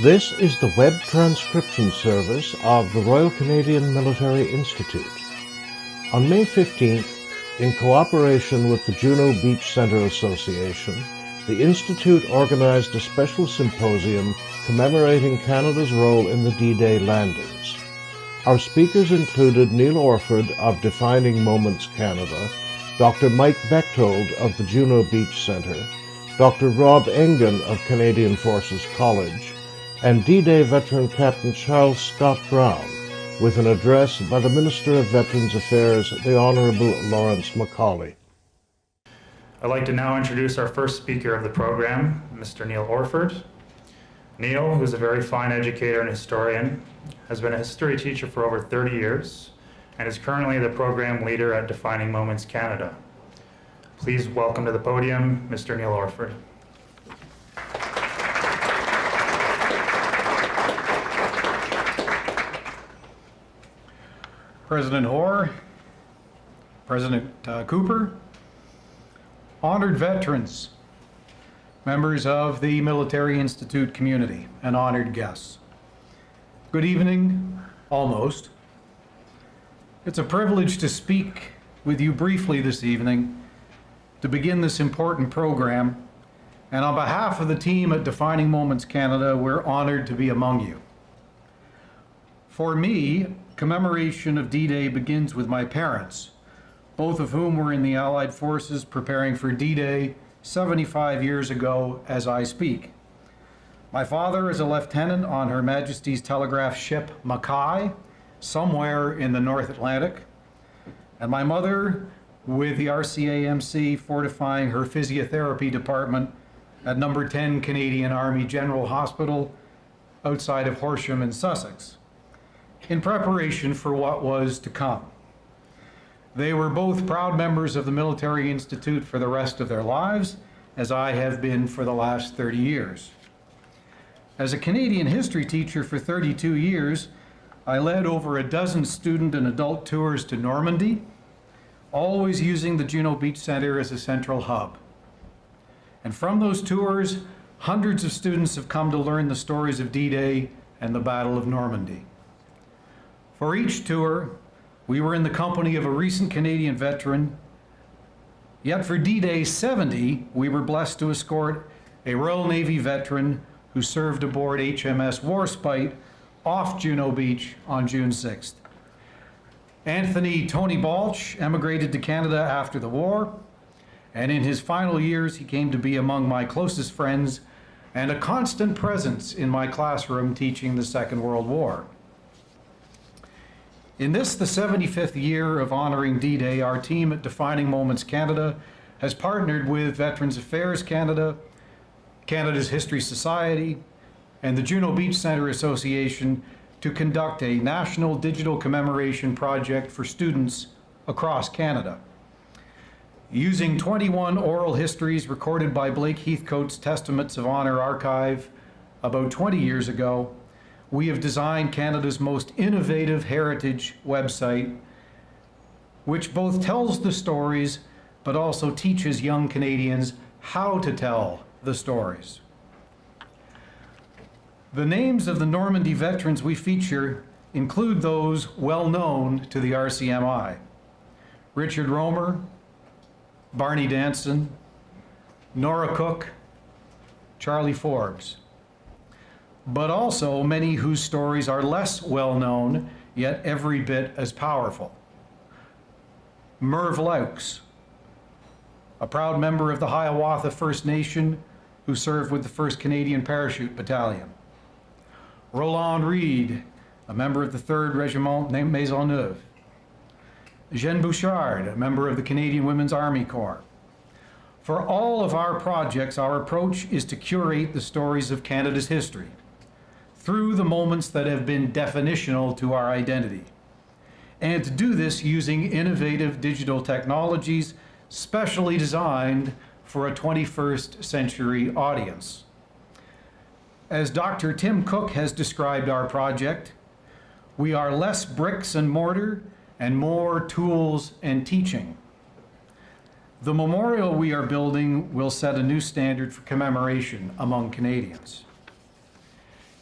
This is the web transcription service of the Royal Canadian Military Institute. On May 15th, in cooperation with the Juno Beach Centre Association, the Institute organized a special symposium commemorating Canada's role in the D-Day landings. Our speakers included Neil Orford of Defining Moments Canada, Dr. Mike Bechthold of the Juno Beach Centre, Dr. Rob Engin of Canadian Forces College, and D-Day veteran Captain Charles Scott Brown, with an address by the Minister of Veterans Affairs, the Honourable Lawrence Macaulay. I'd like to now introduce our first speaker of the program, Mr. Neil Orford. Neil, who's a very fine educator and historian, has been a history teacher for over 30 years and is currently the program leader at Defining Moments Canada. Please welcome to the podium, Mr. Neil Orford. President Hoare, President Cooper, honored veterans, members of the Military Institute community, and honored guests. Good evening, almost. It's a privilege to speak with you briefly this evening to begin this important program, and on behalf of the team at Defining Moments Canada, we're honored to be among you. For me, commemoration of D-Day begins with my parents, both of whom were in the Allied forces preparing for D-Day 75 years ago as I speak. My father is a lieutenant on Her Majesty's Telegraph ship Mackay, somewhere in the North Atlantic, and my mother with the RCMI fortifying her physiotherapy department at number 10 Canadian Army General Hospital outside of Horsham in Sussex, in preparation for what was to come. They were both proud members of the Military Institute for the rest of their lives, as I have been for the last 30 years. As a Canadian history teacher for 32 years, I led over a dozen student and adult tours to Normandy, always using the Juno Beach Centre as a central hub. And from those tours, hundreds of students have come to learn the stories of D-Day and the Battle of Normandy. For each tour, we were in the company of a recent Canadian veteran, yet for D-Day 70, we were blessed to escort a Royal Navy veteran who served aboard HMS Warspite off Juno Beach on June 6th. Anthony Tony Balch emigrated to Canada after the war, and in his final years, he came to be among my closest friends and a constant presence in my classroom teaching the Second World War. In this, the 75th year of honoring D-Day, our team at Defining Moments Canada has partnered with Veterans Affairs Canada, Canada's History Society, and the Juno Beach Centre Association to conduct a national digital commemoration project for students across Canada. Using 21 oral histories recorded by Blake Heathcote's Testaments of Honor archive about 20 years ago, we have designed Canada's most innovative heritage website, which both tells the stories, but also teaches young Canadians how to tell the stories. The names of the Normandy veterans we feature include those well known to the RCMI: Richard Romer, Barney Danson, Nora Cook, Charlie Forbes, but also many whose stories are less well known, yet every bit as powerful. Merv Laux, a proud member of the Hiawatha First Nation who served with the 1st Canadian Parachute Battalion. Roland Reed, a member of the 3rd Regiment Maisonneuve. Jeanne Bouchard, a member of the Canadian Women's Army Corps. For all of our projects, our approach is to curate the stories of Canada's history through the moments that have been definitional to our identity, and to do this using innovative digital technologies specially designed for a 21st century audience. As Dr. Tim Cook has described our project, we are less bricks and mortar and more tools and teaching. The memorial we are building will set a new standard for commemoration among Canadians.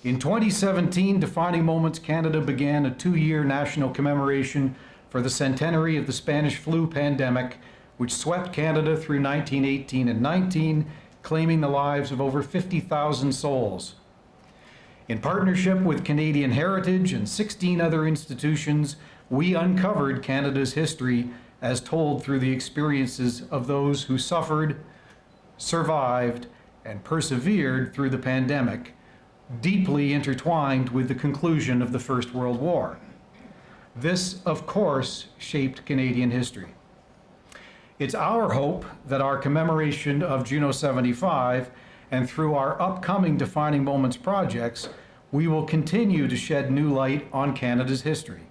In 2017, Defining Moments Canada began a 2-year national commemoration for the centenary of the Spanish flu pandemic, which swept Canada through 1918 and 19, claiming the lives of over 50,000 souls. In partnership with Canadian Heritage and 16 other institutions, we uncovered Canada's history as told through the experiences of those who suffered, survived, and persevered through the pandemic, deeply intertwined with the conclusion of the First World War. This, of course, shaped Canadian history. It's our hope that our commemoration of Juno 75 and through our upcoming Defining Moments projects, we will continue to shed new light on Canada's history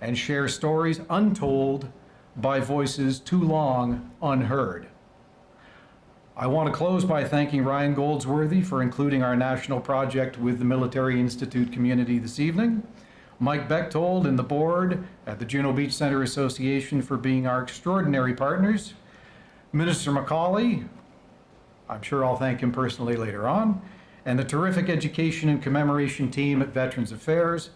and share stories untold by voices too long unheard. I want to close by thanking Ryan Goldsworthy for including our national project with the Military Institute community this evening, Mike Bechthold and the board at the Juno Beach Centre Association for being our extraordinary partners, Minister Macaulay, I'm sure I'll thank him personally later on, and the terrific education and commemoration team at Veterans Affairs.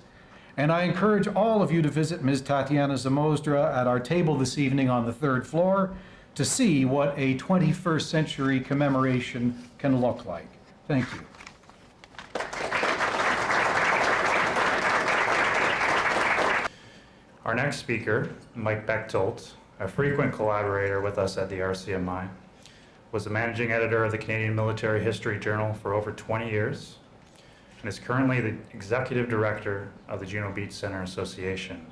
And I encourage all of you to visit Ms. Tatiana Zamozdra at our table this evening on the 3rd floor to see what a 21st century commemoration can look like. Thank you. Our next speaker, Mike Bechthold, a frequent collaborator with us at the RCMI, was the managing editor of the Canadian Military History Journal for over 20 years and is currently the executive director of the Juno Beach Centre Association.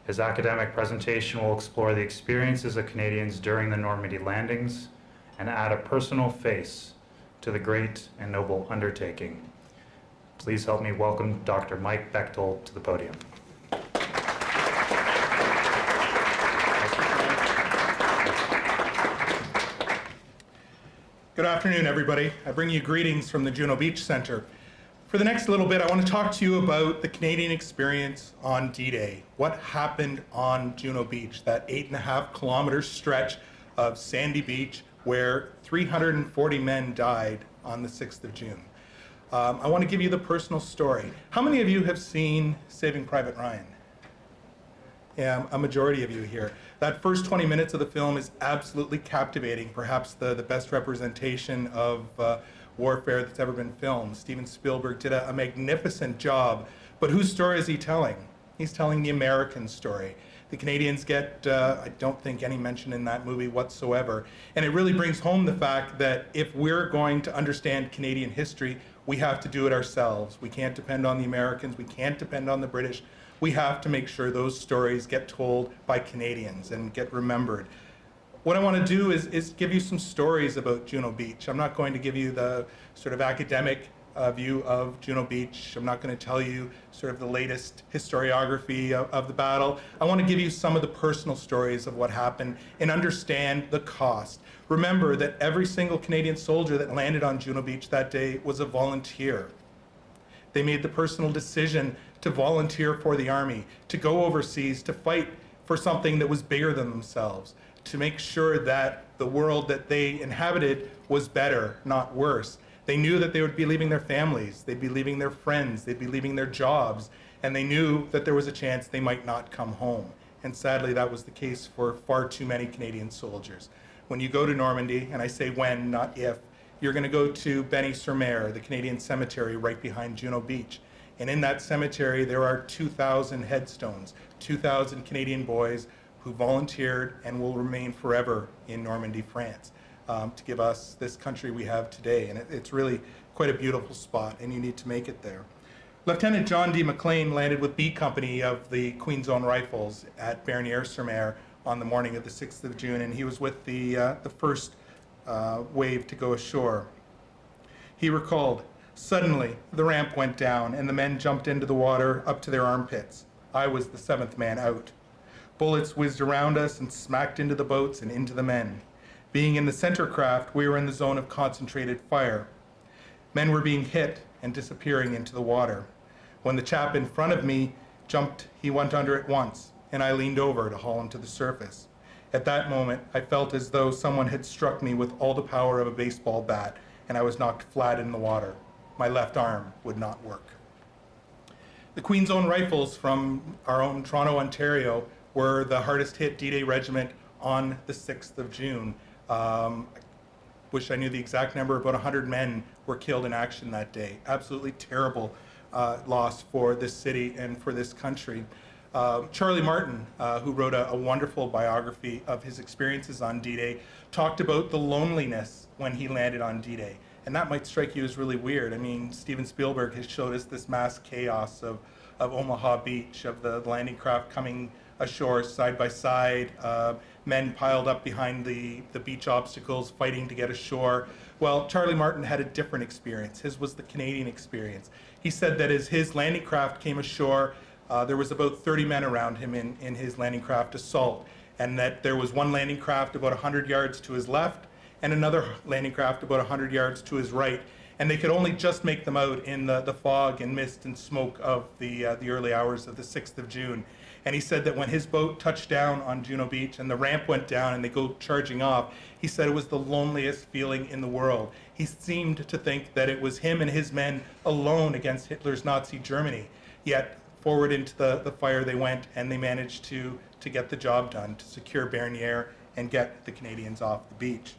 His academic presentation will explore the experiences of Canadians during the Normandy Landings and add a personal face to the great and noble undertaking. Please help me welcome Dr. Mike Bechthold to the podium. Good afternoon, everybody. I bring you greetings from the Juno Beach Centre. For the next little bit, I want to talk to you about the Canadian experience on D-Day. What happened on Juno Beach, that 8.5-kilometer stretch of sandy beach where 340 men died on the 6th of June. I want to give you the personal story. How many of you have seen Saving Private Ryan? Yeah, a majority of you here. That first 20 minutes of the film is absolutely captivating, perhaps the best representation of warfare that's ever been filmed. Steven Spielberg did a magnificent job, but whose story is he telling? He's telling the American story. The Canadians get, I don't think, any mention in that movie whatsoever. And it really brings home the fact that if we're going to understand Canadian history, we have to do it ourselves. We can't depend on the Americans, we can't depend on the British. We have to make sure those stories get told by Canadians and get remembered. What I want to do is give you some stories about Juno Beach. I'm not going to give you the sort of academic view of Juno Beach. I'm not going to tell you sort of the latest historiography of the battle. I want to give you some of the personal stories of what happened and understand the cost. Remember that every single Canadian soldier that landed on Juno Beach that day was a volunteer. They made the personal decision to volunteer for the army, to go overseas, to fight for something that was bigger than themselves, to make sure that the world that they inhabited was better, not worse. They knew that they would be leaving their families, they'd be leaving their friends, they'd be leaving their jobs, and they knew that there was a chance they might not come home. And sadly, that was the case for far too many Canadian soldiers. When you go to Normandy, and I say when, not if, you're going to go to Benis-sur-Mer, the Canadian cemetery right behind Juno Beach. And in that cemetery, there are 2,000 headstones, 2,000 Canadian boys who volunteered and will remain forever in Normandy, France, to give us this country we have today. And it's really quite a beautiful spot, and you need to make it there. Lieutenant John D Mclean landed with B Company of the Queen's Own Rifles at Bernier-sur-Mer on the morning of the 6th of June, and he was with the first wave to go ashore. He recalled, "Suddenly, the ramp went down and the men jumped into the water up to their armpits. I was the 7th man out. Bullets whizzed around us and smacked into the boats and into the men. Being in the center craft, we were in the zone of concentrated fire. Men were being hit and disappearing into the water. When the chap in front of me jumped, he went under at once, and I leaned over to haul him to the surface. At that moment, I felt as though someone had struck me with all the power of a baseball bat, and I was knocked flat in the water. my left arm would not work. The Queen's Own Rifles from our own Toronto, Ontario, were the hardest hit D-Day regiment on the 6th of June. Wish I knew the exact number. About 100 men were killed in action that day. Absolutely terrible loss for this city and for this country. Charlie Martin, who wrote a wonderful biography of his experiences on D-Day, talked about the loneliness when he landed on D-Day. And that might strike you as really weird. I mean, Steven Spielberg has showed us this mass chaos of Omaha Beach, of the landing craft coming ashore side by side, men piled up behind the beach obstacles fighting to get ashore. Well, Charlie Martin had a different experience. His was the Canadian experience. He said that as his landing craft came ashore, there was about 30 men around him in his landing craft assault, and that there was one landing craft about 100 yards to his left and another landing craft about 100 yards to his right, and they could only just make them out in the fog and mist and smoke of the early hours of the 6th of June. And he said that when his boat touched down on Juno Beach and the ramp went down and they go charging off, he said it was the loneliest feeling in the world. He seemed to think that it was him and his men alone against Hitler's Nazi Germany. Yet forward into the fire they went, and they managed to get the job done, to secure Bernier and get the Canadians off the beach.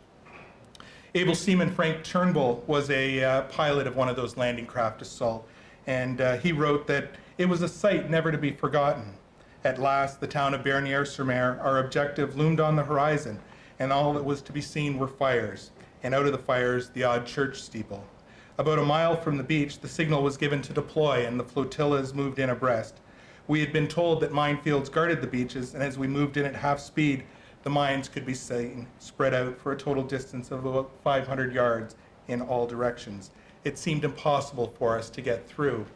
Able seaman Frank Turnbull was a pilot of one of those landing craft assault, and he wrote that it was a sight never to be forgotten. At last, the town of Bernier-sur-Mer, our objective, loomed on the horizon, and all that was to be seen were fires, and out of the fires, the odd church steeple. About a mile from the beach, the signal was given to deploy, and the flotillas moved in abreast. We had been told that minefields guarded the beaches, and as we moved in at half speed, the mines could be seen spread out for a total distance of about 500 yards in all directions. It seemed impossible for us to get through.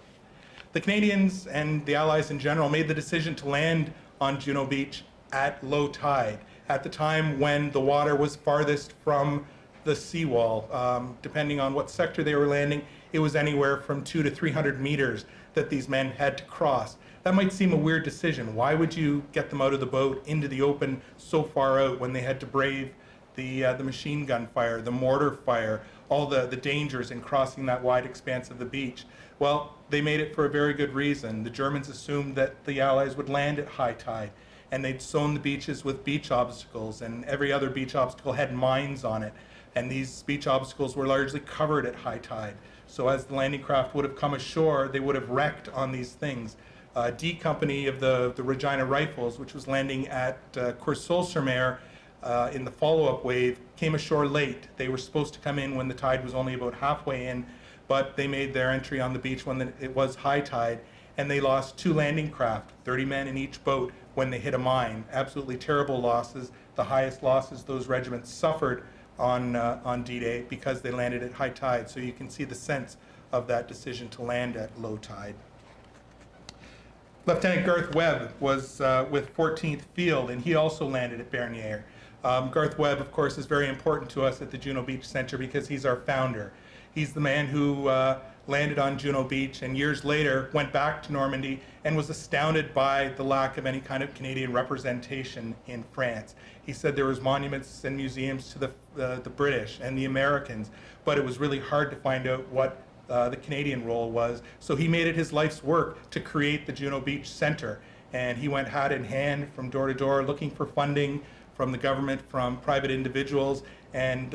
The Canadians and the Allies in general made the decision to land on Juno Beach at low tide, at the time when the water was farthest from the seawall. Depending on what sector they were landing, it was anywhere from 200 to 300 meters that these men had to cross. That might seem a weird decision. Why would you get them out of the boat into the open so far out when they had to brave the machine gun fire, the mortar fire, all the dangers in crossing that wide expanse of the beach? Well, they made it for a very good reason. The Germans assumed that the Allies would land at high tide, and they'd sown the beaches with beach obstacles, and every other beach obstacle had mines on it, and these beach obstacles were largely covered at high tide. So as the landing craft would have come ashore, they would have wrecked on these things. D Company of the Regina Rifles, which was landing at Courseulles-sur-Mer in the follow-up wave, came ashore late. They were supposed to come in when the tide was only about halfway in, but they made their entry on the beach when it was high tide, and they lost 2 landing craft, 30 men in each boat, when they hit a mine. Absolutely terrible losses, the highest losses those regiments suffered on D-Day because they landed at high tide. So you can see the sense of that decision to land at low tide. Lieutenant Garth Webb was with 14th Field, and he also landed at Bernier. Garth Webb, of course, is very important to us at the Juno Beach Centre because he's our founder. He's the man who landed on Juno Beach and years later went back to Normandy and was astounded by the lack of any kind of Canadian representation in France. He said there was monuments and museums to the British and the Americans, but it was really hard to find out what the Canadian role was. So he made it his life's work to create the Juno Beach Centre, and he went hat in hand from door to door looking for funding from the government, from private individuals, and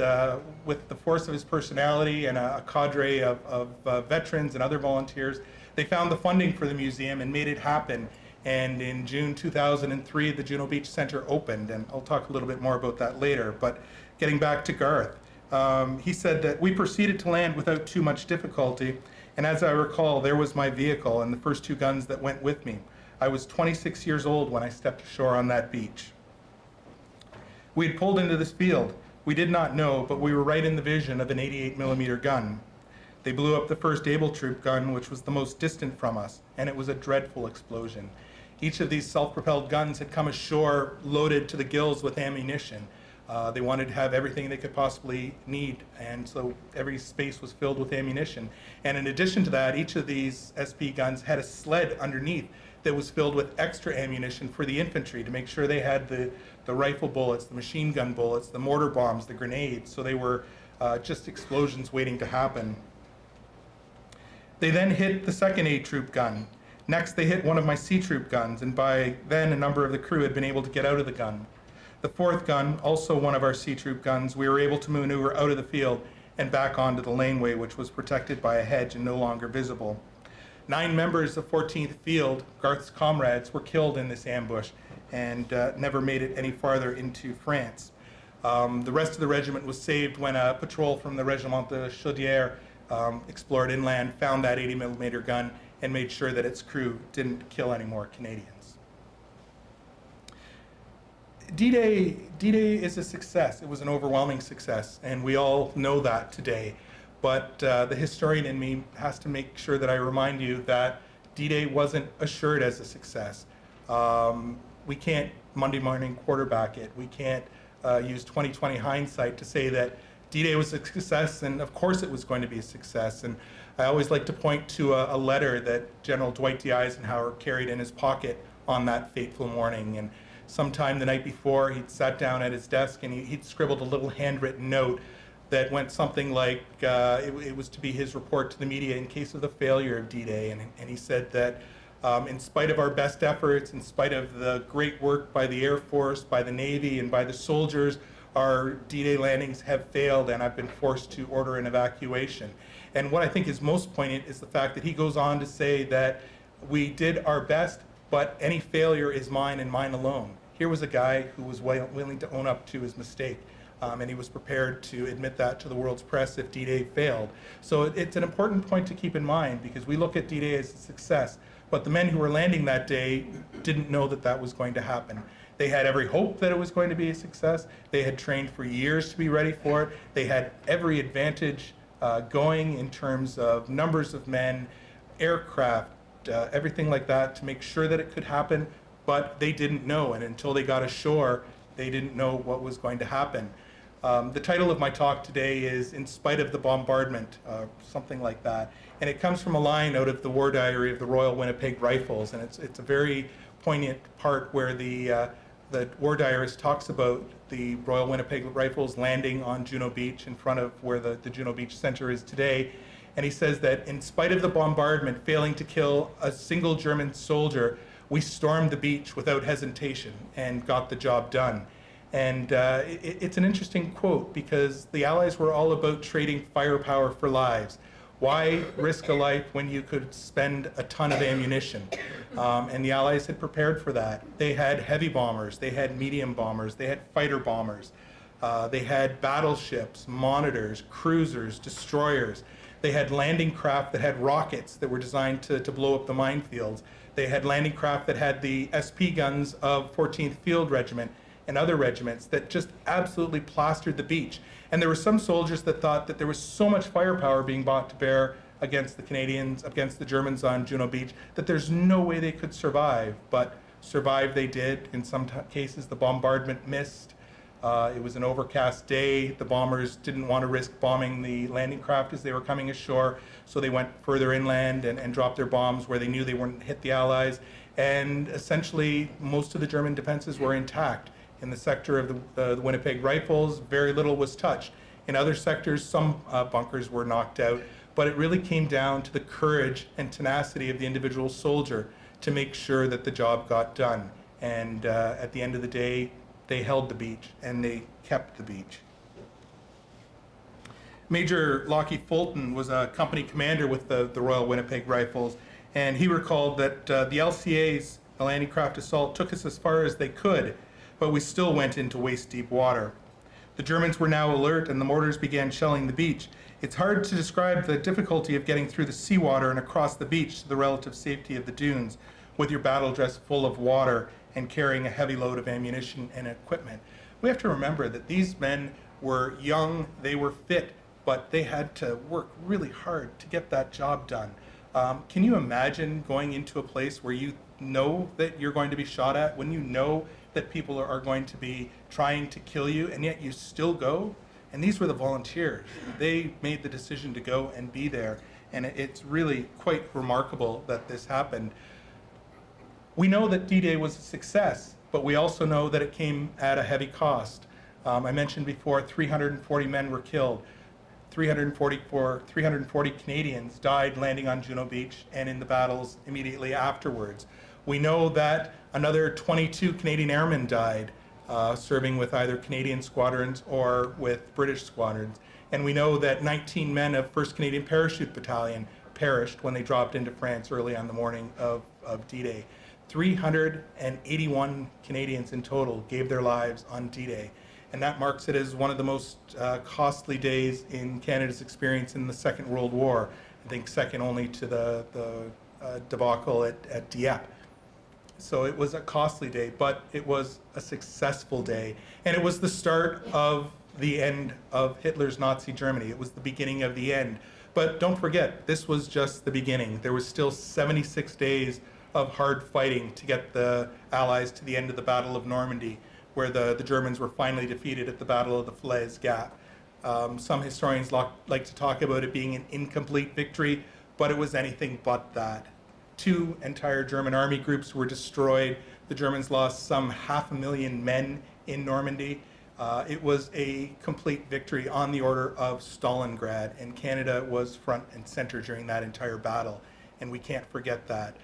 with the force of his personality and a cadre of veterans and other volunteers, they found the funding for the museum and made it happen. And in June 2003, the Juno Beach Centre opened, and I'll talk a little bit more about that later. But getting back to Garth, he said that we proceeded to land without too much difficulty, and as I recall, there was my vehicle and the first 2 guns that went with me. I was 26 years old when I stepped ashore on that beach. We had pulled into this field. We did not know, but we were right in the vision of an 88mm gun. They blew up the first Able Troop gun, which was the most distant from us, and it was a dreadful explosion. Each of these self-propelled guns had come ashore loaded to the gills with ammunition. They wanted to have everything they could possibly need, and so every space was filled with ammunition. And in addition to that, each of these SP guns had a sled underneath that was filled with extra ammunition for the infantry to make sure they had the rifle bullets, the machine gun bullets, the mortar bombs, the grenades, so they were just explosions waiting to happen. They then hit the second A Troop gun. Next, they hit one of my C Troop guns, and by then a number of the crew had been able to get out of the gun. The fourth gun, also one of our C Troop guns, we were able to maneuver out of the field and back onto the laneway, which was protected by a hedge and no longer visible. 9 members of 14th Field, Garth's comrades, were killed in this ambush and never made it any farther into France. The rest of the regiment was saved when a patrol from the Regiment de Chaudière explored inland, found that 80mm gun, and made sure that its crew didn't kill any more Canadians. D-Day is a success. It was an overwhelming success, and we all know that today. But the historian in me has to make sure that I remind you that D-Day wasn't assured as a success. We can't Monday morning quarterback it. We can't use 20/20 hindsight to say that D-Day was a success, and of course it was going to be a success. And I always like to point to a letter that General Dwight D. Eisenhower carried in his pocket on that fateful morning. And sometime the night before, he'd sat down at his desk and he'd scribbled a little handwritten note that went something like, it was to be his report to the media in case of the failure of D-Day. And he said that in spite of our best efforts, in spite of the great work by the Air Force, by the Navy, and by the soldiers, our D-Day landings have failed, and I've been forced to order an evacuation. And what I think is most poignant is the fact that he goes on to say that we did our best, but any failure is mine and mine alone. Here was a guy who was willing to own up to his mistake. And he was prepared to admit that to the world's press if D-Day failed. So it's an important point to keep in mind, because we look at D-Day as a success, but the men who were landing that day didn't know that that was going to happen. They had every hope that it was going to be a success. They had trained for years to be ready for it. They had every advantage going in terms of numbers of men, aircraft, everything like that to make sure that it could happen, but they didn't know, and until they got ashore, they didn't know what was going to happen. The title of my talk today is In Spite of the Bombardment, something like that. And it comes from a line out of the War Diary of the Royal Winnipeg Rifles, and it's a very poignant part where the War Diarist talks about the Royal Winnipeg Rifles landing on Juno Beach in front of where the Juno Beach Centre is today. And he says that in spite of the bombardment failing to kill a single German soldier, we stormed the beach without hesitation and got the job done. And it's an interesting quote, because the Allies were all about trading firepower for lives. Why risk a life when you could spend a ton of ammunition? And the Allies had prepared for that. They had heavy bombers, they had medium bombers, they had fighter bombers, they had battleships, monitors, cruisers, destroyers. They had landing craft that had rockets that were designed to blow up the minefields. They had landing craft that had the SP guns of 14th Field Regiment and other regiments that just absolutely plastered the beach. And there were some soldiers that thought that there was so much firepower being brought to bear against the Canadians, against the Germans on Juno Beach, that there's no way they could survive. But survive they did. In some cases, the bombardment missed. It was an overcast day. The bombers didn't want to risk bombing the landing craft as they were coming ashore, so they went further inland and dropped their bombs where they knew they wouldn't hit the Allies. And essentially, most of the German defenses were intact. In the sector of the Winnipeg Rifles, very little was touched. In other sectors, some bunkers were knocked out, but it really came down to the courage and tenacity of the individual soldier to make sure that the job got done. And at the end of the day, they held the beach and they kept the beach. Major Lockheed Fulton was a company commander with the Royal Winnipeg Rifles, and he recalled that the LCAs, the landing craft assault, took us as far as they could, but we still went into waist-deep water. The Germans were now alert and the mortars began shelling the beach. It's hard to describe the difficulty of getting through the seawater and across the beach to the relative safety of the dunes with your battle dress full of water and carrying a heavy load of ammunition and equipment. We have to remember that these men were young, they were fit, but they had to work really hard to get that job done. Can you imagine going into a place where you know that you're going to be shot at, when you know that people are going to be trying to kill you, and yet you still go? And these were the volunteers. They made the decision to go and be there, and it's really quite remarkable that this happened. We know that D-Day was a success, but we also know that it came at a heavy cost. I mentioned before, 340 men were killed. 340 Canadians died landing on Juno Beach and in the battles immediately afterwards. We know that another 22 Canadian airmen died serving with either Canadian squadrons or with British squadrons. And we know that 19 men of 1st Canadian Parachute Battalion perished when they dropped into France early on the morning of D-Day. 381 Canadians in total gave their lives on D-Day. And that marks it as one of the most costly days in Canada's experience in the Second World War. I think second only to the debacle at Dieppe. So it was a costly day, but it was a successful day. And it was the start of the end of Hitler's Nazi Germany. It was the beginning of the end. But don't forget, this was just the beginning. There was still 76 days of hard fighting to get the Allies to the end of the Battle of Normandy, where the Germans were finally defeated at the Battle of the Falaise Gap. Some historians like to talk about it being an incomplete victory, but it was anything but that. 2 entire German army groups were destroyed. The Germans lost some 500,000 men in Normandy. It was a complete victory on the order of Stalingrad, and Canada was front and center during that entire battle, and we can't forget that.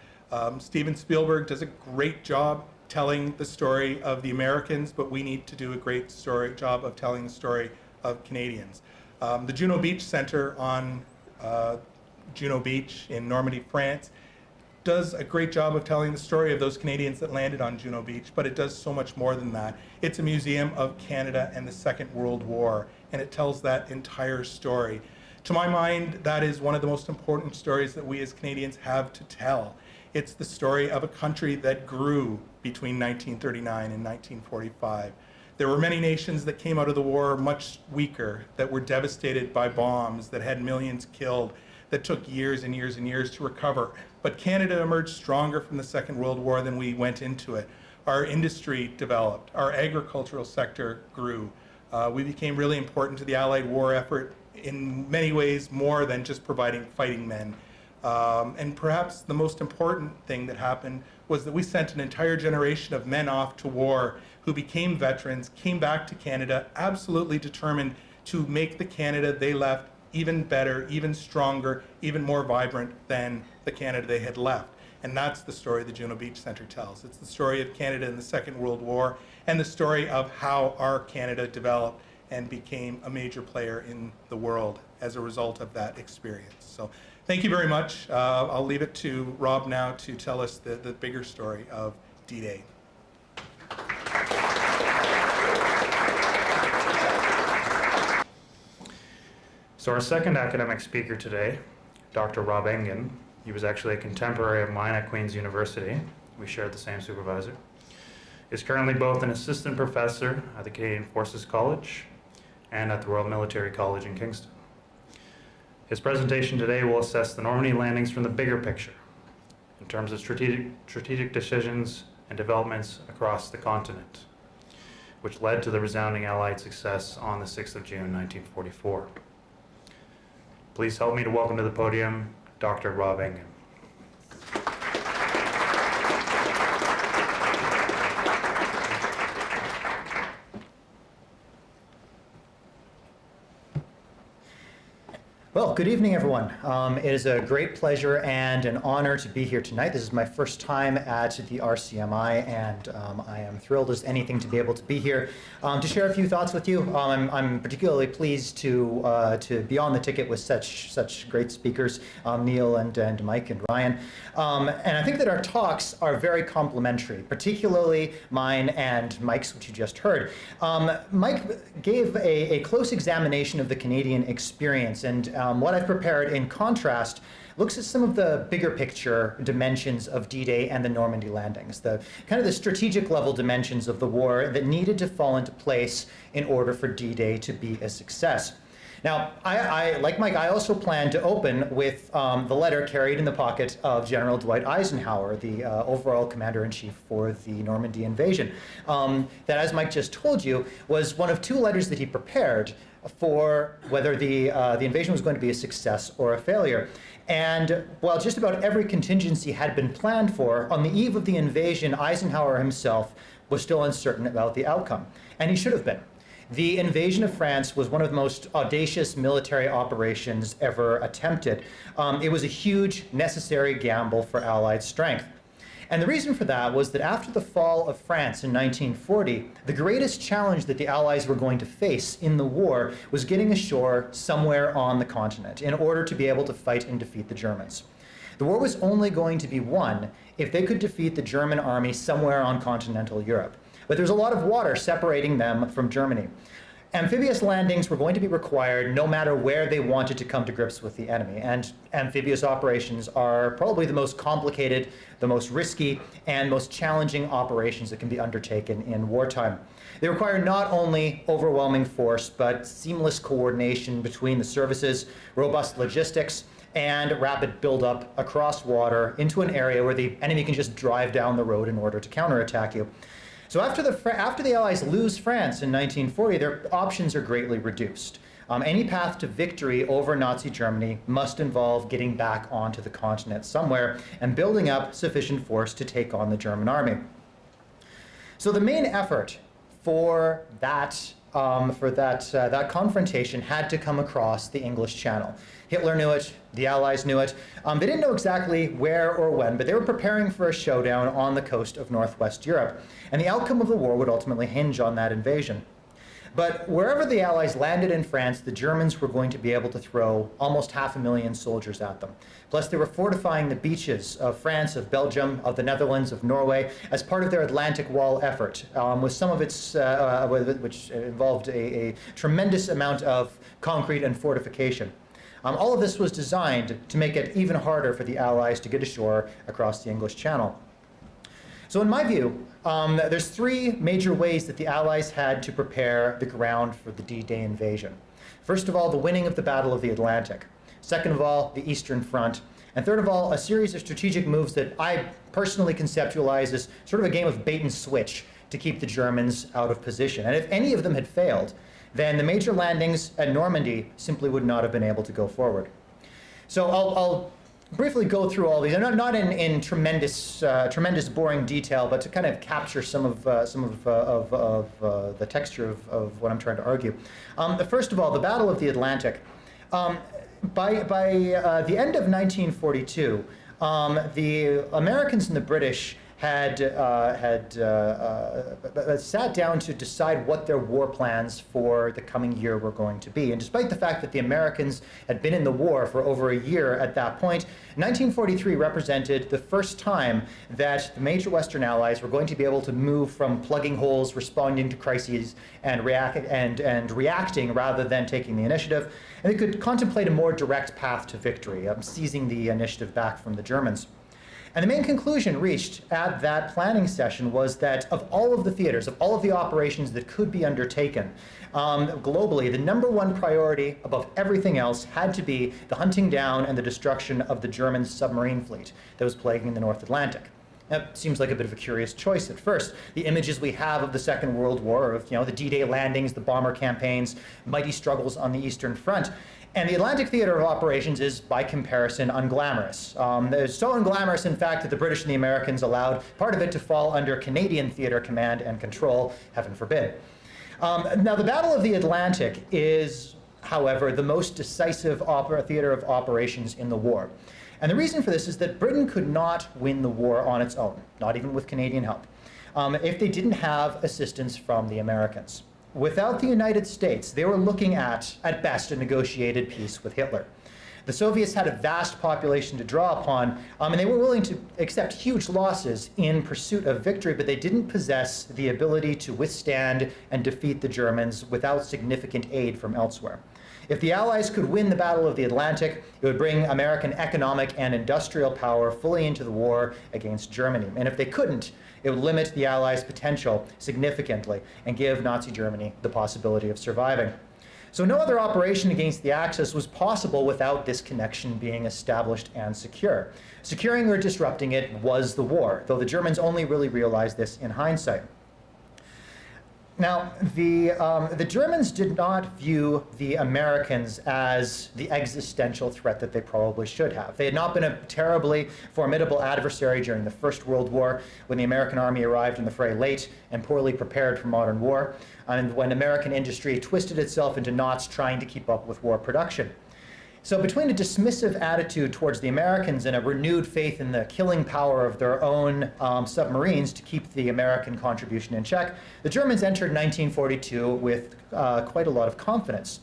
Steven Spielberg does a great job telling the story of the Americans, but we need to do a great job of telling the story of Canadians. The Juno Beach Centre on Juno Beach in Normandy, France, does a great job of telling the story of those Canadians that landed on Juno Beach, but it does so much more than that. It's a museum of Canada and the Second World War, and it tells that entire story. To my mind, that is one of the most important stories that we as Canadians have to tell. It's the story of a country that grew between 1939 and 1945. There were many nations that came out of the war much weaker, that were devastated by bombs, that had millions killed, that took years and years and years to recover. But Canada emerged stronger from the Second World War than we went into it. Our industry developed, our agricultural sector grew. We became really important to the Allied war effort in many ways, more than just providing fighting men. And perhaps the most important thing that happened was that we sent an entire generation of men off to war who became veterans, came back to Canada, absolutely determined to make the Canada they left even better, even stronger, even more vibrant than the Canada they had left. And that's the story the Juno Beach Centre tells. It's the story of Canada in the Second World War and the story of how our Canada developed and became a major player in the world as a result of that experience. So thank you very much. I'll leave it to Rob now to tell us the bigger story of D-Day. So our second academic speaker today, Dr. Rob Engin, he was actually a contemporary of mine at Queen's University. We shared the same supervisor. Is currently both an assistant professor at the Canadian Forces College and at the Royal Military College in Kingston. His presentation today will assess the Normandy landings from the bigger picture in terms of strategic decisions and developments across the continent, which led to the resounding Allied success on the 6th of June, 1944. Please help me to welcome to the podium Dr. Rob Engin. Well, good evening, everyone. It is a great pleasure and an honor to be here tonight. This is my first time at the RCMI, and I am thrilled as anything to be able to be here to share a few thoughts with you. I'm particularly pleased to be on the ticket with such great speakers, Neil and Mike and Ryan. And I think that our talks are very complementary, particularly mine and Mike's, which you just heard. Mike gave a close examination of the Canadian experience, and what I've prepared in contrast looks at some of the bigger picture dimensions of D-Day and the Normandy landings, the kind of the strategic level dimensions of the war that needed to fall into place in order for D-Day to be a success. Now, I like Mike, I also plan to open with the letter carried in the pocket of General Dwight Eisenhower, the overall commander-in-chief for the Normandy invasion, that, as Mike just told you, was one of 2 letters that he prepared for whether the invasion was going to be a success or a failure. And while just about every contingency had been planned for, on the eve of the invasion, Eisenhower himself was still uncertain about the outcome, and he should have been. The invasion of France was one of the most audacious military operations ever attempted. It was a huge, necessary gamble for Allied strength. And the reason for that was that after the fall of France in 1940, the greatest challenge that the Allies were going to face in the war was getting ashore somewhere on the continent in order to be able to fight and defeat the Germans. The war was only going to be won if they could defeat the German army somewhere on continental Europe. But there's a lot of water separating them from Germany. Amphibious landings were going to be required no matter where they wanted to come to grips with the enemy. And amphibious operations are probably the most complicated, the most risky, and most challenging operations that can be undertaken in wartime. They require not only overwhelming force, but seamless coordination between the services, robust logistics, and rapid buildup across water into an area where the enemy can just drive down the road in order to counterattack you. So after the Allies lose France in 1940, their options are greatly reduced. Any path to victory over Nazi Germany must involve getting back onto the continent somewhere and building up sufficient force to take on the German army. So the main effort for that confrontation had to come across the English Channel. Hitler knew it, the Allies knew it. They didn't know exactly where or when, but they were preparing for a showdown on the coast of Northwest Europe. And the outcome of the war would ultimately hinge on that invasion. But wherever the Allies landed in France, the Germans were going to be able to throw almost 500,000 soldiers at them. Plus, they were fortifying the beaches of France, of Belgium, of the Netherlands, of Norway, as part of their Atlantic Wall effort, with some of its, which involved a tremendous amount of concrete and fortification. All of this was designed to make it even harder for the Allies to get ashore across the English Channel. So in my view, there's three major ways that the Allies had to prepare the ground for the D-Day invasion. First of all, the winning of the Battle of the Atlantic. Second of all, the Eastern Front. And third of all, a series of strategic moves that I personally conceptualize as sort of a game of bait and switch to keep the Germans out of position. And if any of them had failed, then the major landings at Normandy simply would not have been able to go forward. So I'll briefly go through all these, and not in tremendous boring detail, but to kind of capture some of the texture of what I'm trying to argue. First of all, the Battle of the Atlantic. By the end of 1942, the Americans and the British had sat down to decide what their war plans for the coming year were going to be. And despite the fact that the Americans had been in the war for over a year at that point, 1943 represented the first time that the major Western Allies were going to be able to move from plugging holes, responding to crises, and reacting rather than taking the initiative. And they could contemplate a more direct path to victory, seizing the initiative back from the Germans. And the main conclusion reached at that planning session was that of all of the theaters, of all of the operations that could be undertaken globally, the number one priority above everything else had to be the hunting down and the destruction of the German submarine fleet that was plaguing the North Atlantic. That seems like a bit of a curious choice at first. The images we have of the Second World War, of the D-Day landings, the bomber campaigns, mighty struggles on the Eastern Front. And the Atlantic theater of operations is, by comparison, unglamorous. It's so unglamorous, in fact, that the British and the Americans allowed part of it to fall under Canadian theater command and control, heaven forbid. Now, the Battle of the Atlantic is, however, the most decisive theater of operations in the war. And the reason for this is that Britain could not win the war on its own, not even with Canadian help, if they didn't have assistance from the Americans. Without the United States, they were looking at best, a negotiated peace with Hitler. The Soviets had a vast population to draw upon, and they were willing to accept huge losses in pursuit of victory, but they didn't possess the ability to withstand and defeat the Germans without significant aid from elsewhere. If the Allies could win the Battle of the Atlantic, it would bring American economic and industrial power fully into the war against Germany. And if they couldn't, it would limit the Allies' potential significantly and give Nazi Germany the possibility of surviving. So no other operation against the Axis was possible without this connection being established and secure. Securing or disrupting it was the war, though the Germans only really realized this in hindsight. Now, the Germans did not view the Americans as the existential threat that they probably should have. They had not been a terribly formidable adversary during the First World War, when the American army arrived in the fray late and poorly prepared for modern war, and when American industry twisted itself into knots trying to keep up with war production. So between a dismissive attitude towards the Americans and a renewed faith in the killing power of their own submarines to keep the American contribution in check, the Germans entered 1942 with quite a lot of confidence.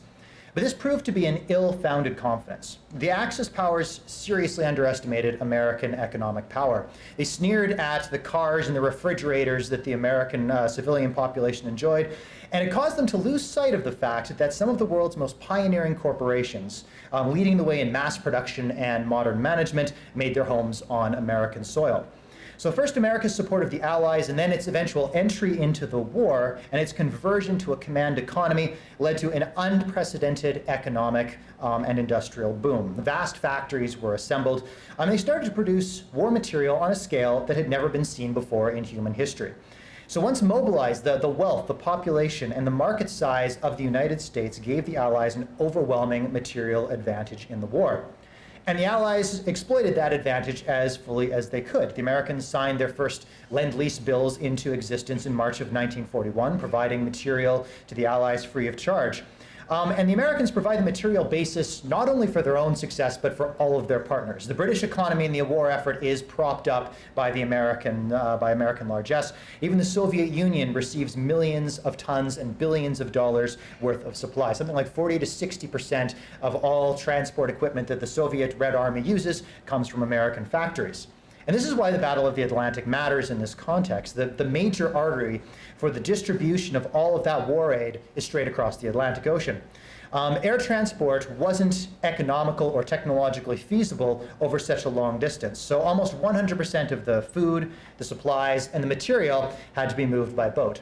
But this proved to be an ill-founded confidence. The Axis powers seriously underestimated American economic power. They sneered at the cars and the refrigerators that the American civilian population enjoyed, and it caused them to lose sight of the fact that some of the world's most pioneering corporations, leading the way in mass production and modern management, made their homes on American soil. So first, America's support of the Allies, and then its eventual entry into the war and its conversion to a command economy led to an unprecedented economic and industrial boom. Vast factories were assembled, and they started to produce war material on a scale that had never been seen before in human history. So once mobilized, the wealth, the population, and the market size of the United States gave the Allies an overwhelming material advantage in the war. And the Allies exploited that advantage as fully as they could. The Americans signed their first Lend-Lease bills into existence in March of 1941, providing material to the Allies free of charge. And the Americans provide the material basis not only for their own success, but for all of their partners. The British economy in the war effort is propped up by the American largesse. Even the Soviet Union receives millions of tons and billions of dollars worth of supply. Something like 40 to 60% of all transport equipment that the Soviet Red Army uses comes from American factories. And this is why the Battle of the Atlantic matters in this context. The major artery for the distribution of all of that war aid is straight across the Atlantic Ocean. Air transport wasn't economical or technologically feasible over such a long distance. So almost 100% of the food, the supplies, and the material had to be moved by boat.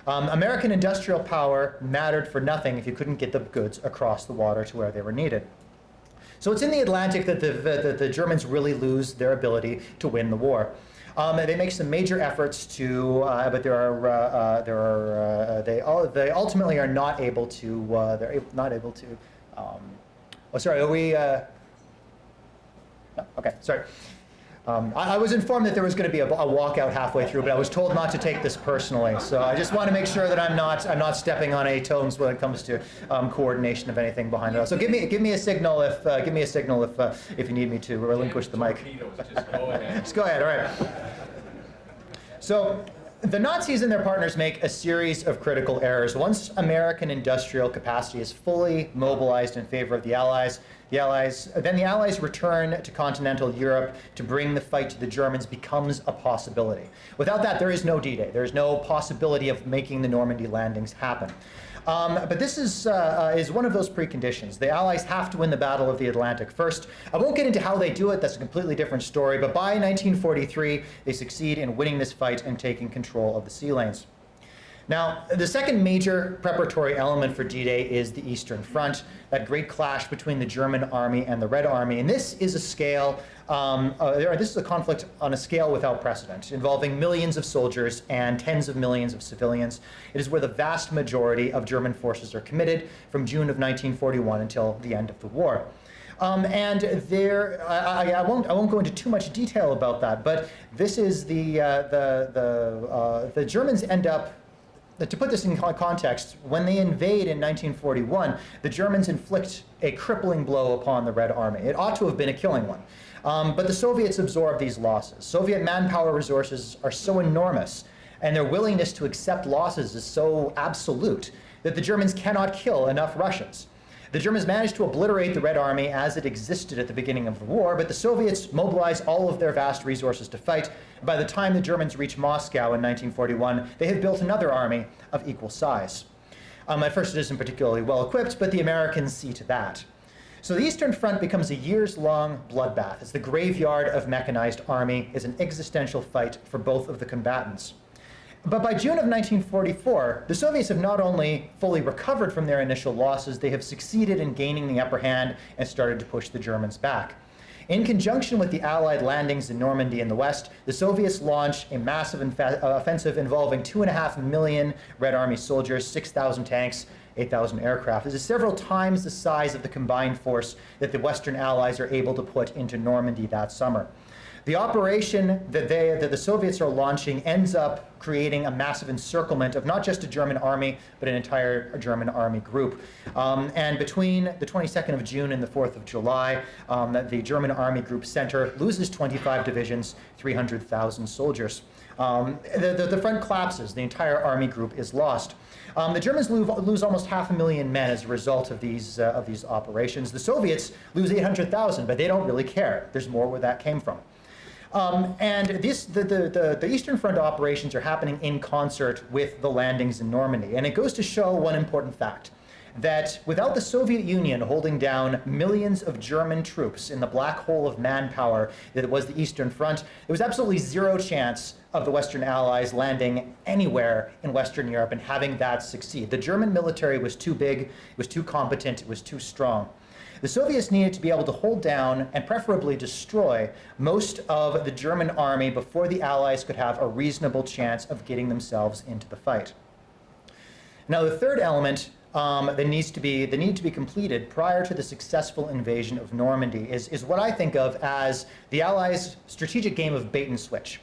American industrial power mattered for nothing if you couldn't get the goods across the water to where they were needed. So it's in the Atlantic that the Germans really lose their ability to win the war. They make some major efforts to, but they ultimately are not able to. They're not able to. Oh, sorry. Are we? No, okay. Sorry. I was informed that there was going to be a walkout halfway through, but I was told not to take this personally. So I just want to make sure that I'm not stepping on any toes when it comes to coordination of anything behind it. So give me a signal if you need me to relinquish the mic. Just go ahead. Just go ahead. All right. So the Nazis and their partners make a series of critical errors. Once American industrial capacity is fully mobilized in favor of the Allies, the Allies return to continental Europe to bring the fight to the Germans becomes a possibility. Without that, there is no D-Day. There is no possibility of making the Normandy landings happen. But this is one of those preconditions. The Allies have to win the Battle of the Atlantic first. I won't get into how they do it. That's a completely different story. But by 1943, they succeed in winning this fight and taking control of the sea lanes. Now, the second major preparatory element for D-Day is the Eastern Front, that great clash between the German army and the Red Army. And this is a conflict on a scale without precedent, involving millions of soldiers and tens of millions of civilians. It is where the vast majority of German forces are committed from June of 1941 until the end of the war. And there, I won't go into too much detail about that, but this is the Germans end up. To put this in context, when they invade in 1941, the Germans inflict a crippling blow upon the Red Army. It ought to have been a killing one. But the Soviets absorb these losses. Soviet manpower resources are so enormous, and their willingness to accept losses is so absolute, that the Germans cannot kill enough Russians. The Germans managed to obliterate the Red Army as it existed at the beginning of the war, but the Soviets mobilized all of their vast resources to fight. By the time the Germans reach Moscow in 1941, they had built another army of equal size. At first it isn't particularly well equipped, but the Americans see to that. So the Eastern Front becomes a years-long bloodbath, as the graveyard of mechanized army is an existential fight for both of the combatants. But by June of 1944, the Soviets have not only fully recovered from their initial losses, they have succeeded in gaining the upper hand and started to push the Germans back. In conjunction with the Allied landings in Normandy in the west, the Soviets launched a massive offensive involving 2.5 million Red Army soldiers, 6,000 tanks, 8,000 aircraft. This is several times the size of the combined force that the Western Allies are able to put into Normandy that summer. The operation that the Soviets are launching ends up creating a massive encirclement of not just a German army, but an entire German army group. And between the 22nd of June and the 4th of July, the German Army Group Center loses 25 divisions, 300,000 soldiers. The front collapses. The entire army group is lost. The Germans lose almost 500,000 men as a result of these operations. The Soviets lose 800,000, but they don't really care. There's more where that came from. And the Eastern Front operations are happening in concert with the landings in Normandy. And it goes to show one important fact, that without the Soviet Union holding down millions of German troops in the black hole of manpower that was the Eastern Front, there was absolutely zero chance of the Western Allies landing anywhere in Western Europe and having that succeed. The German military was too big, it was too competent, it was too strong. The Soviets needed to be able to hold down and preferably destroy most of the German army before the Allies could have a reasonable chance of getting themselves into the fight. Now, the third element that needs to be completed prior to the successful invasion of Normandy is what I think of as the Allies' strategic game of bait and switch.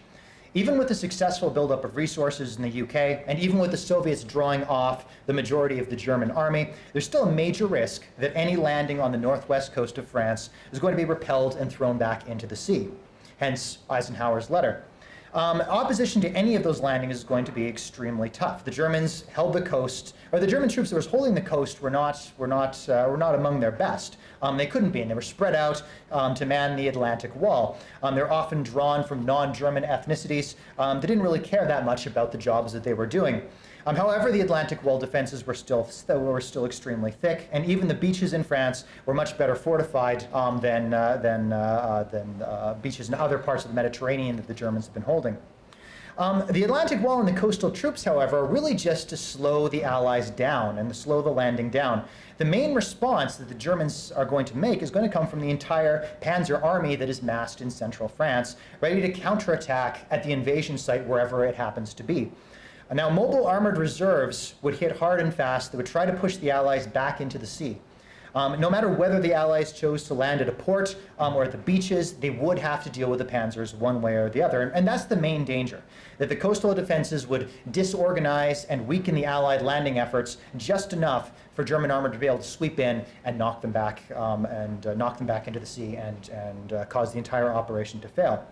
Even with the successful buildup of resources in the UK, and even with the Soviets drawing off the majority of the German army, there's still a major risk that any landing on the northwest coast of France is going to be repelled and thrown back into the sea. Hence Eisenhower's letter. Opposition to any of those landings is going to be extremely tough. The Germans held the coast, or the German troops that were holding the coast were not among their best. They couldn't be, and they were spread out to man the Atlantic Wall. They're often drawn from non-German ethnicities that didn't really care that much about the jobs that they were doing. However, the Atlantic Wall defenses were still extremely thick, and even the beaches in France were much better fortified than beaches in other parts of the Mediterranean that the Germans have been holding. The Atlantic Wall and the coastal troops, however, are really just to slow the Allies down and to slow the landing down. The main response that the Germans are going to make is going to come from the entire Panzer Army that is massed in central France, ready to counterattack at the invasion site wherever it happens to be. Now, mobile armored reserves would hit hard and fast. They would try to push the Allies back into the sea. No matter whether the Allies chose to land at a port or at the beaches, they would have to deal with the panzers one way or the other. And that's the main danger, that the coastal defenses would disorganize and weaken the Allied landing efforts just enough for German armor to be able to sweep in and knock them back into the sea and cause the entire operation to fail.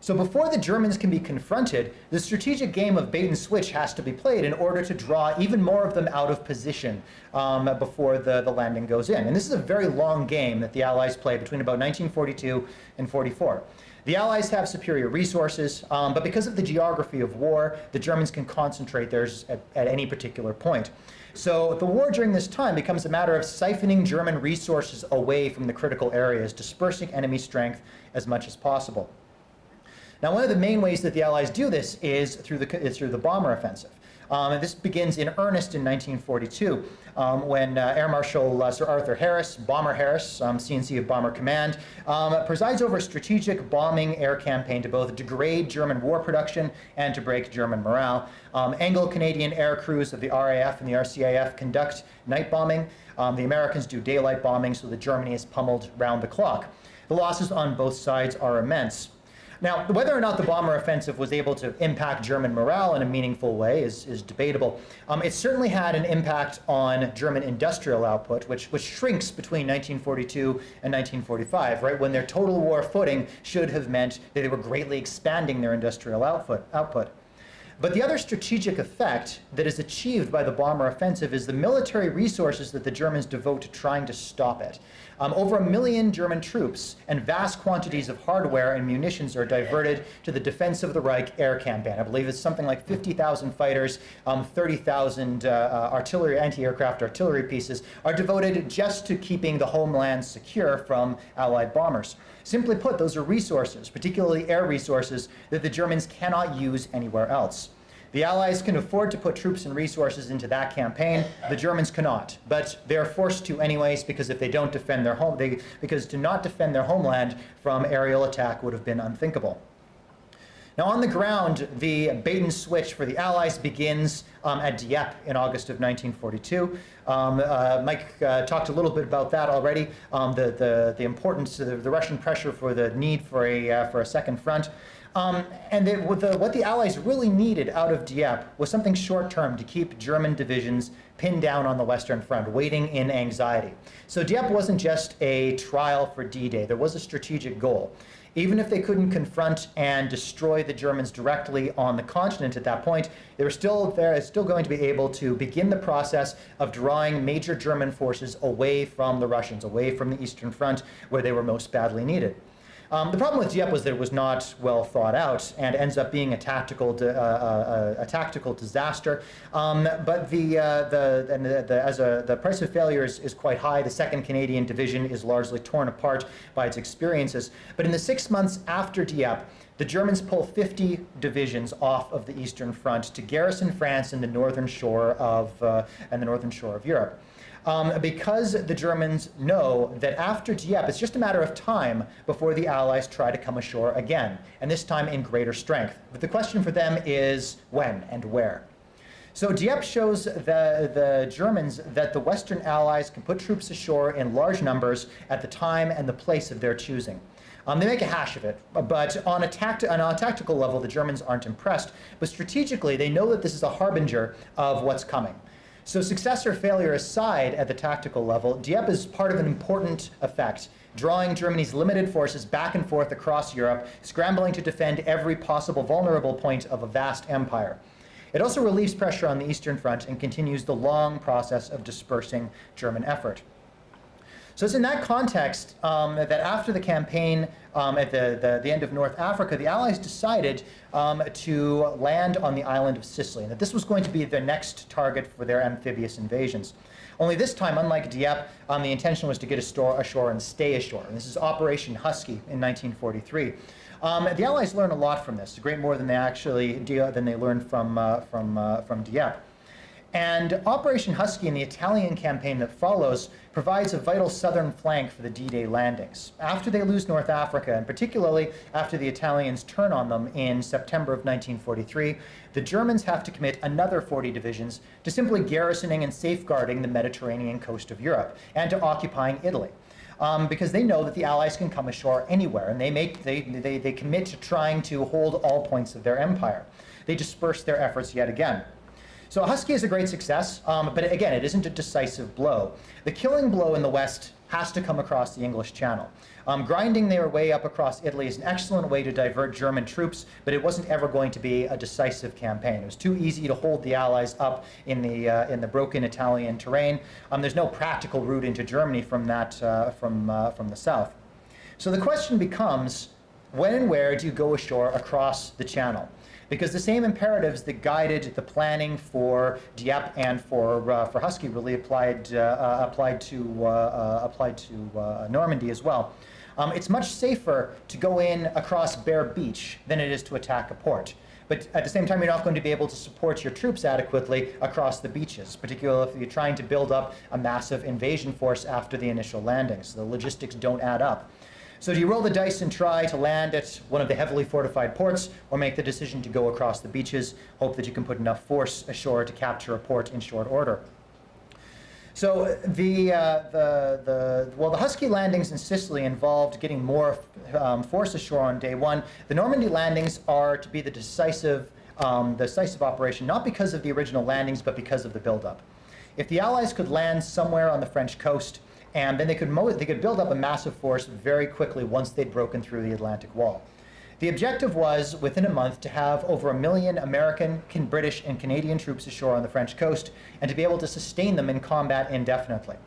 So before the Germans can be confronted, the strategic game of bait and switch has to be played in order to draw even more of them out of position before the landing goes in. And this is a very long game that the Allies play between about 1942 and 44. The Allies have superior resources, but because of the geography of war, the Germans can concentrate theirs at any particular point. So the war during this time becomes a matter of siphoning German resources away from the critical areas, dispersing enemy strength as much as possible. Now, one of the main ways that the Allies do this is through the bomber offensive. And this begins in earnest in 1942 when Air Marshal Sir Arthur Harris, Bomber Harris, CNC of Bomber Command, presides over a strategic bombing air campaign to both degrade German war production and to break German morale. Anglo-Canadian air crews of the RAF and the RCAF conduct night bombing. The Americans do daylight bombing, so that Germany is pummeled round the clock. The losses on both sides are immense. Now, whether or not the bomber offensive was able to impact German morale in a meaningful way is debatable. It certainly had an impact on German industrial output, which shrinks between 1942 and 1945, right, when their total war footing should have meant that they were greatly expanding their industrial output. But the other strategic effect that is achieved by the bomber offensive is the military resources that the Germans devote to trying to stop it. Over 1 million German troops and vast quantities of hardware and munitions are diverted to the Defense of the Reich air campaign. I believe it's something like 50,000 fighters, 30,000 anti-aircraft artillery pieces are devoted just to keeping the homeland secure from Allied bombers. Simply put, those are resources, particularly air resources, that the Germans cannot use anywhere else. The Allies can afford to put troops and resources into that campaign. The Germans cannot, but they're forced to anyways, because if they don't defend their home, because to not defend their homeland from aerial attack would have been unthinkable. Now, on the ground, the bait and switch for the Allies begins at Dieppe in August of 1942. Mike talked a little bit about that already, the importance of the Russian pressure for the need for a second front. What the Allies really needed out of Dieppe was something short-term to keep German divisions pinned down on the Western Front, waiting in anxiety. So Dieppe wasn't just a trial for D-Day. There was a strategic goal. Even if they couldn't confront and destroy the Germans directly on the continent at that point, they were still going to be able to begin the process of drawing major German forces away from the Russians, away from the Eastern Front, where they were most badly needed. The problem with Dieppe was that it was not well thought out and ends up being a tactical disaster. But the price of failure is quite high. The 2nd Canadian Division is largely torn apart by its experiences. But in the 6 months after Dieppe, the Germans pull 50 divisions off of the Eastern Front to garrison France in the northern shore of Europe. Because the Germans know that after Dieppe, it's just a matter of time before the Allies try to come ashore again, and this time in greater strength. But the question for them is when and where. So Dieppe shows the Germans that the Western Allies can put troops ashore in large numbers at the time and the place of their choosing. They make a hash of it, but on a tactical level, the Germans aren't impressed. But strategically, they know that this is a harbinger of what's coming. So success or failure aside at the tactical level, Dieppe is part of an important effect, drawing Germany's limited forces back and forth across Europe, scrambling to defend every possible vulnerable point of a vast empire. It also relieves pressure on the Eastern Front and continues the long process of dispersing German effort. So it's in that context that after the campaign at the end of North Africa, the Allies decided to land on the island of Sicily, and that this was going to be their next target for their amphibious invasions. Only this time, unlike Dieppe, the intention was to get ashore and stay ashore. And this is Operation Husky in 1943. The Allies learn a lot from this, a great more than they learned from Dieppe. And Operation Husky and the Italian campaign that follows provides a vital southern flank for the D-Day landings. After they lose North Africa, and particularly after the Italians turn on them in September of 1943, the Germans have to commit another 40 divisions to simply garrisoning and safeguarding the Mediterranean coast of Europe and to occupying Italy. Because they know that the Allies can come ashore anywhere, and they commit to trying to hold all points of their empire. They disperse their efforts yet again. So Husky is a great success, but again, it isn't a decisive blow. The killing blow in the West has to come across the English Channel. Grinding their way up across Italy is an excellent way to divert German troops, but it wasn't ever going to be a decisive campaign. It was too easy to hold the Allies up in the broken Italian terrain. There's no practical route into Germany from the south. So the question becomes, when and where do you go ashore across the Channel? Because the same imperatives that guided the planning for Dieppe and for Husky really applied to Normandy as well. It's much safer to go in across bare beach than it is to attack a port. But at the same time, you're not going to be able to support your troops adequately across the beaches, particularly if you're trying to build up a massive invasion force after the initial landings. The logistics don't add up. So do you roll the dice and try to land at one of the heavily fortified ports, or make the decision to go across the beaches, hope that you can put enough force ashore to capture a port in short order? So the Husky landings in Sicily involved getting more force ashore on day one. The Normandy landings are to be the decisive operation, not because of the original landings, but because of the buildup. If the Allies could land somewhere on the French coast, and then they could build up a massive force very quickly once they'd broken through the Atlantic Wall. The objective was, within a month, to have over 1 million American, British, and Canadian troops ashore on the French coast, and to be able to sustain them in combat indefinitely.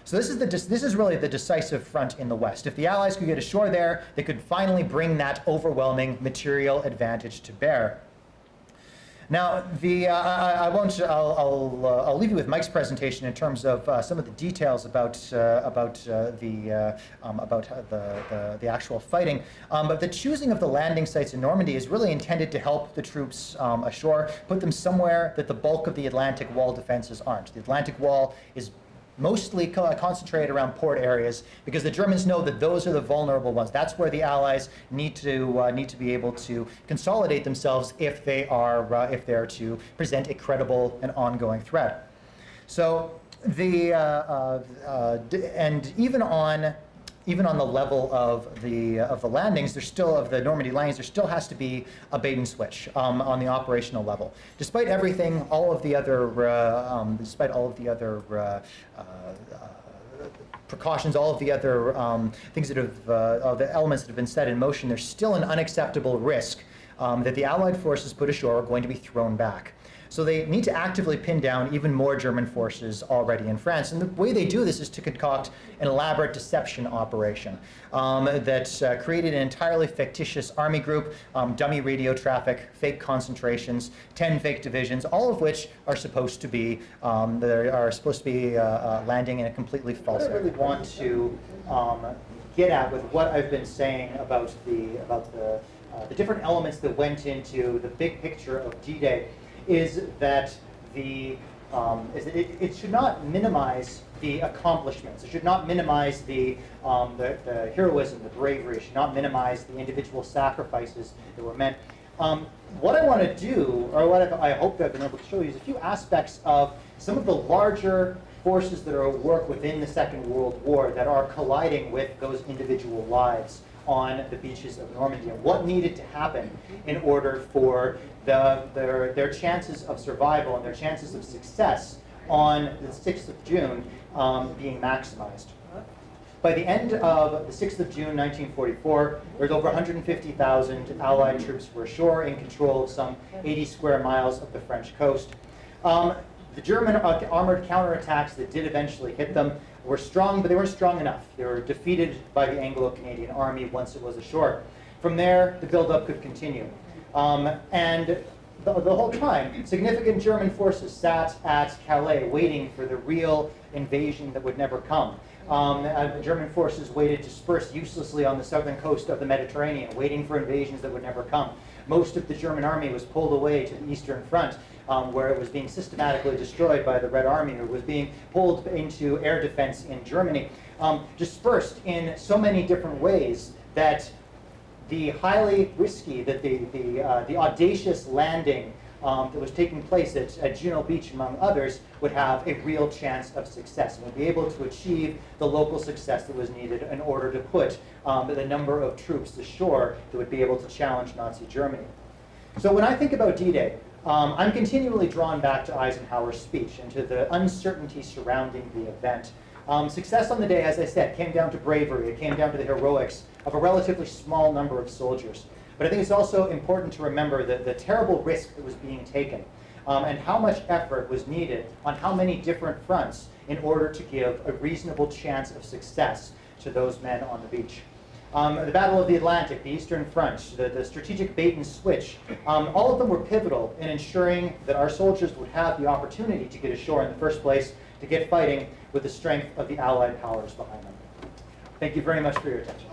So this is really the decisive front in the West. If the Allies could get ashore there, they could finally bring that overwhelming material advantage to bear. Now, I won't. I'll leave you with Mike's presentation in terms of some of the details about the actual fighting. But the choosing of the landing sites in Normandy is really intended to help the troops ashore, put them somewhere that the bulk of the Atlantic Wall defenses aren't. The Atlantic Wall is mostly concentrated around port areas because the Germans know that those are the vulnerable ones. That's where the Allies need to be able to consolidate themselves if they're to present a credible and ongoing threat. So and even on the level of the landings, there's still of the Normandy landings, there still has to be a bait and switch on the operational level. Despite everything, all of the other precautions, all of the other things that have the elements that have been set in motion, there's still an unacceptable risk that the Allied forces put ashore are going to be thrown back. So they need to actively pin down even more German forces already in France. And the way they do this is to concoct an elaborate deception operation that created an entirely fictitious army group, dummy radio traffic, fake concentrations, 10 fake divisions, all of which are supposed to be landing in a completely false area. I really want to get at with what I've been saying about the different elements that went into the big picture of D-Day is that it should not minimize the accomplishments. It should not minimize the heroism, the bravery. It should not minimize the individual sacrifices that were meant. What I want to do, or what I hope that I've been able to show you, is a few aspects of some of the larger forces that are at work within the Second World War that are colliding with those individual lives on the beaches of Normandy, and what needed to happen in order for their chances of survival and their chances of success on the 6th of June being maximized. By the end of the 6th of June 1944, there was over 150,000 Allied troops were ashore in control of some 80 square miles of the French coast. The German armored counterattacks that did eventually hit them were strong, but they weren't strong enough. They were defeated by the Anglo-Canadian Army once it was ashore. From there, the buildup could continue. And the whole time, significant German forces sat at Calais waiting for the real invasion that would never come. German forces waited dispersed uselessly on the southern coast of the Mediterranean, waiting for invasions that would never come. Most of the German army was pulled away to the Eastern Front, where it was being systematically destroyed by the Red Army, or was being pulled into air defense in Germany, dispersed in so many different ways that the highly risky, the audacious landing that was taking place at Juno Beach, among others, would have a real chance of success and would be able to achieve the local success that was needed in order to put the number of troops ashore that would be able to challenge Nazi Germany. So when I think about D-Day, I'm continually drawn back to Eisenhower's speech and to the uncertainty surrounding the event. Success on the day, as I said, came down to bravery. It came down to the heroics of a relatively small number of soldiers. But I think it's also important to remember the terrible risk that was being taken and how much effort was needed on how many different fronts in order to give a reasonable chance of success to those men on the beach. The Battle of the Atlantic, the Eastern Front, the strategic bait and switch, all of them were pivotal in ensuring that our soldiers would have the opportunity to get ashore in the first place, to get fighting with the strength of the Allied powers behind them. Thank you very much for your attention.